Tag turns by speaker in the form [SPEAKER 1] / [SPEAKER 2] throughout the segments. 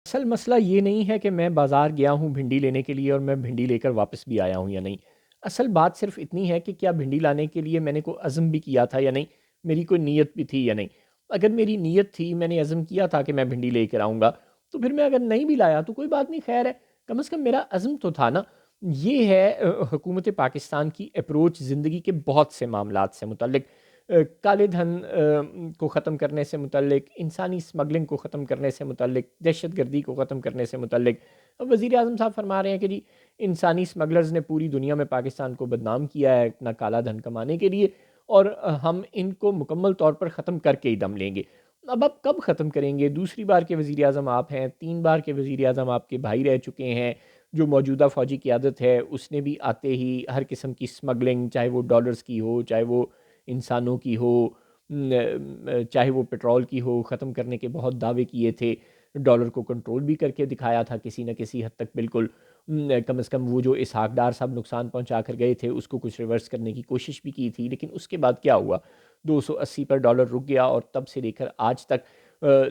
[SPEAKER 1] اصل مسئلہ یہ نہیں ہے کہ میں بازار گیا ہوں بھنڈی لینے کے لیے اور میں بھنڈی لے کر واپس بھی آیا ہوں یا نہیں۔ اصل بات صرف اتنی ہے کہ کیا بھنڈی لانے کے لیے میں نے کوئی عزم بھی کیا تھا یا نہیں، میری کوئی نیت بھی تھی یا نہیں۔ اگر میری نیت تھی، میں نے عزم کیا تھا کہ میں بھنڈی لے کر آؤں گا، تو پھر میں اگر نہیں بھی لایا تو کوئی بات نہیں، خیر ہے، کم از کم میرا عزم تو تھا نا۔ یہ ہے حکومت پاکستان کی اپروچ زندگی کے بہت سے معاملات سے متعلق، کالے دھن کو ختم کرنے سے متعلق، انسانی اسمگلنگ کو ختم کرنے سے متعلق، دہشت گردی کو ختم کرنے سے متعلق۔ اب وزیر اعظم صاحب فرما رہے ہیں کہ جی انسانی اسمگلرز نے پوری دنیا میں پاکستان کو بدنام کیا ہے اپنا کالا دھن کمانے کے لیے، اور ہم ان کو مکمل طور پر ختم کر کے ہی دم لیں گے۔ اب آپ کب ختم کریں گے؟ دوسری بار کے وزیر اعظم آپ ہیں، 3 بار کے وزیر اعظم آپ کے بھائی رہ چکے ہیں۔ جو موجودہ فوجی قیادت ہے اس نے بھی آتے ہی ہر قسم کی اسمگلنگ، چاہے وہ ڈالرز کی ہو، چاہے وہ انسانوں کی ہو، چاہے وہ پٹرول کی ہو، ختم کرنے کے بہت دعوے کیے تھے۔ ڈالر کو کنٹرول بھی کر کے دکھایا تھا کسی نہ کسی حد تک، بالکل کم از کم وہ جو اسحاق ڈار صاحب نقصان پہنچا کر گئے تھے اس کو کچھ ریورس کرنے کی کوشش بھی کی تھی، لیکن اس کے بعد کیا ہوا؟ 280 پر ڈالر رک گیا، اور تب سے لے کر آج تک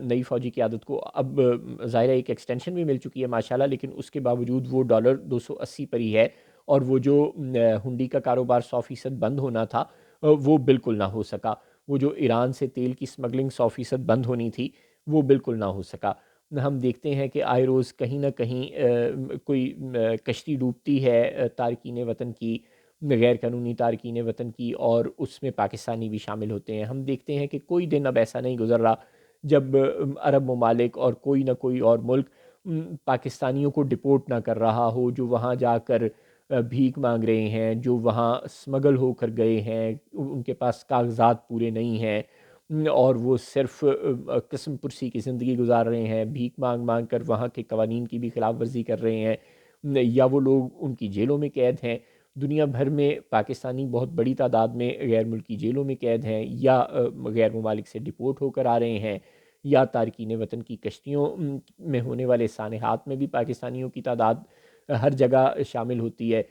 [SPEAKER 1] نئی فوجی قیادت کو اب ظاہر ہے ایک ایکسٹینشن بھی مل چکی ہے ماشاءاللہ، لیکن اس کے باوجود وہ ڈالر 280 پر ہی ہے، اور وہ جو ہنڈی کا کاروبار 100% بند ہونا تھا وہ بالکل نہ ہو سکا۔ وہ جو ایران سے تیل کی سمگلنگ 100% بند ہونی تھی وہ بالکل نہ ہو سکا۔ ہم دیکھتے ہیں کہ آئے روز کہیں نہ کہیں کوئی کشتی ڈوبتی ہے تارکین وطن کی، غیر قانونی تارکین وطن کی، اور اس میں پاکستانی بھی شامل ہوتے ہیں۔ ہم دیکھتے ہیں کہ کوئی دن اب ایسا نہیں گزر رہا جب عرب ممالک اور کوئی نہ کوئی اور ملک پاکستانیوں کو ڈپورٹ نہ کر رہا ہو، جو وہاں جا کر بھیک مانگ رہے ہیں، جو وہاں اسمگل ہو کر گئے ہیں، ان کے پاس کاغذات پورے نہیں ہیں، اور وہ صرف قسم پرسی کی زندگی گزار رہے ہیں، بھیک مانگ مانگ کر وہاں کے قوانین کی بھی خلاف ورزی کر رہے ہیں، یا وہ لوگ ان کی جیلوں میں قید ہیں۔ دنیا بھر میں پاکستانی بہت بڑی تعداد میں غیر ملکی جیلوں میں قید ہیں، یا غیر ممالک سے ڈپورٹ ہو کر آ رہے ہیں، یا تارکین وطن کی کشتیوں میں ہونے والے سانحات میں بھی پاکستانیوں کی تعداد ہر جگہ شامل ہوتی ہے۔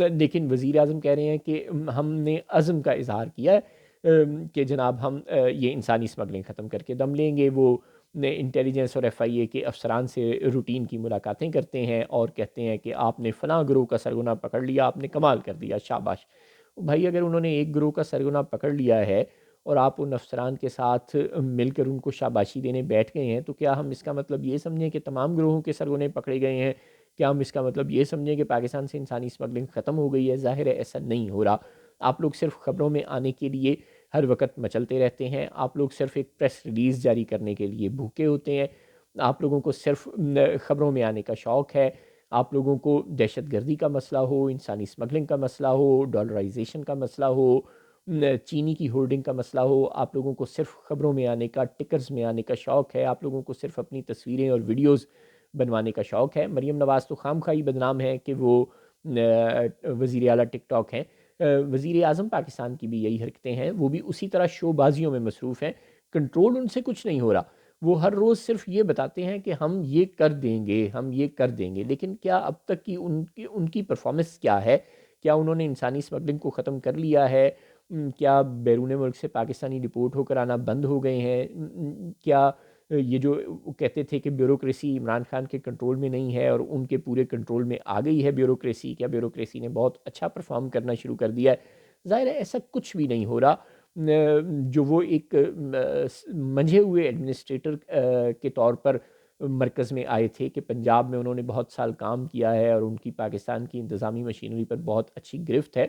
[SPEAKER 1] لیکن وزیر اعظم کہہ رہے ہیں کہ ہم نے عزم کا اظہار کیا ہے کہ جناب ہم یہ انسانی اسمگلنگ ختم کر کے دم لیں گے۔ وہ انٹیلیجنس اور ایف آئی اے کے افسران سے روٹین کی ملاقاتیں کرتے ہیں اور کہتے ہیں کہ آپ نے فلاں گروہ کا سرغنہ پکڑ لیا، آپ نے کمال کر دیا، شاباش۔ بھائی اگر انہوں نے ایک گروہ کا سرغنہ پکڑ لیا ہے اور آپ ان افسران کے ساتھ مل کر ان کو شاباشی دینے بیٹھ گئے ہیں، تو کیا ہم اس کا مطلب یہ سمجھیں کہ تمام گروہوں کے سرغنے پکڑے گئے ہیں؟ کیا ہم اس کا مطلب یہ سمجھیں کہ پاکستان سے انسانی اسمگلنگ ختم ہو گئی ہے؟ ظاہر ہے ایسا نہیں ہو رہا۔ آپ لوگ صرف خبروں میں آنے کے لیے ہر وقت مچلتے رہتے ہیں، آپ لوگ صرف ایک پریس ریلیز جاری کرنے کے لیے بھوکے ہوتے ہیں، آپ لوگوں کو صرف خبروں میں آنے کا شوق ہے۔ آپ لوگوں کو دہشت گردی کا مسئلہ ہو، انسانی اسمگلنگ کا مسئلہ ہو، ڈالرائزیشن کا مسئلہ ہو، چینی کی ہولڈنگ کا مسئلہ ہو، آپ لوگوں کو صرف خبروں میں آنے کا، ٹکرز میں آنے کا شوق ہے، آپ لوگوں کو صرف اپنی تصویریں اور ویڈیوز بنوانے کا شوق ہے۔ مریم نواز تو خام خواہی بدنام ہے کہ وہ وزیر اعلیٰ ٹک ٹاک ہیں۔ وزیر اعظم پاکستان کی بھی یہی حرکتیں ہیں، وہ بھی اسی طرح شو بازیوں میں مصروف ہیں، کنٹرول ان سے کچھ نہیں ہو رہا۔ وہ ہر روز صرف یہ بتاتے ہیں کہ ہم یہ کر دیں گے، ہم یہ کر دیں گے، لیکن کیا اب تک کی ان کی پرفارمنس کیا ہے؟ کیا انہوں نے انسانی اسمگلنگ کو ختم کر لیا ہے؟ کیا بیرون ملک سے پاکستانی ڈپورٹ ہو کر آنا بند ہو گئے ہیں؟ کیا یہ جو کہتے تھے کہ بیوروکریسی عمران خان کے کنٹرول میں نہیں ہے اور ان کے پورے کنٹرول میں آ گئی ہے بیوروکریسی، کیا بیوروکریسی نے بہت اچھا پرفارم کرنا شروع کر دیا ہے؟ ظاہر ہے ایسا کچھ بھی نہیں ہو رہا۔ جو وہ ایک منجھے ہوئے ایڈمنسٹریٹر کے طور پر مرکز میں آئے تھے، کہ پنجاب میں انہوں نے بہت سال کام کیا ہے اور ان کی پاکستان کی انتظامی مشینری پر بہت اچھی گرفت ہے،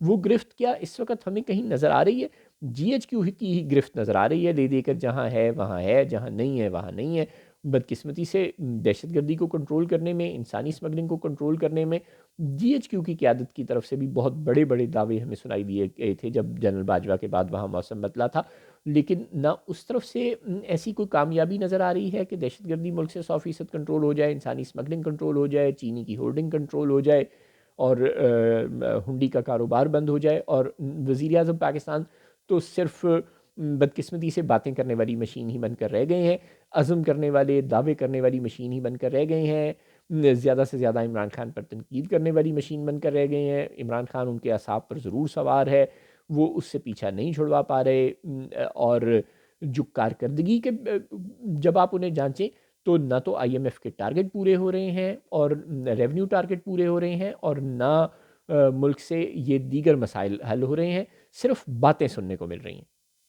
[SPEAKER 1] وہ گرفت کیا اس وقت ہمیں کہیں نظر آ رہی ہے؟ جی ایچ کیو کی ہی گرفت نظر آ رہی ہے، لے دے کر جہاں ہے وہاں ہے، جہاں نہیں ہے وہاں نہیں ہے۔ بدقسمتی سے دہشت گردی کو کنٹرول کرنے میں، انسانی اسمگلنگ کو کنٹرول کرنے میں جی ایچ کیو کی قیادت کی طرف سے بھی بہت بڑے بڑے دعوے ہمیں سنائی دیے گئے تھے جب جنرل باجوہ کے بعد وہاں موسم بدلا تھا، لیکن نہ اس طرف سے ایسی کوئی کامیابی نظر آ رہی ہے کہ دہشت گردی ملک سے 100% کنٹرول ہو جائے، انسانی اسمگلنگ کنٹرول ہو جائے، چینی کی ہولڈنگ کنٹرول ہو جائے، اور ہنڈی کا کاروبار بند ہو جائے۔ اور وزیر اعظم پاکستان تو صرف بدقسمتی سے باتیں کرنے والی مشین ہی بن کر رہ گئے ہیں، عزم کرنے والے، دعوے کرنے والی مشین ہی بن کر رہ گئے ہیں، زیادہ سے زیادہ عمران خان پر تنقید کرنے والی مشین بن کر رہ گئے ہیں۔ عمران خان ان کے اعصاب پر ضرور سوار ہے، وہ اس سے پیچھا نہیں چھڑوا پا رہے، اور جو کارکردگی کے جب آپ انہیں جانچیں تو نہ تو آئی ایم ایف کے ٹارگٹ پورے ہو رہے ہیں اور ریونیو ٹارگٹ پورے ہو رہے ہیں اور نہ ملک سے یہ دیگر مسائل حل ہو رہے ہیں، صرف باتیں سننے کو مل رہی ہیں۔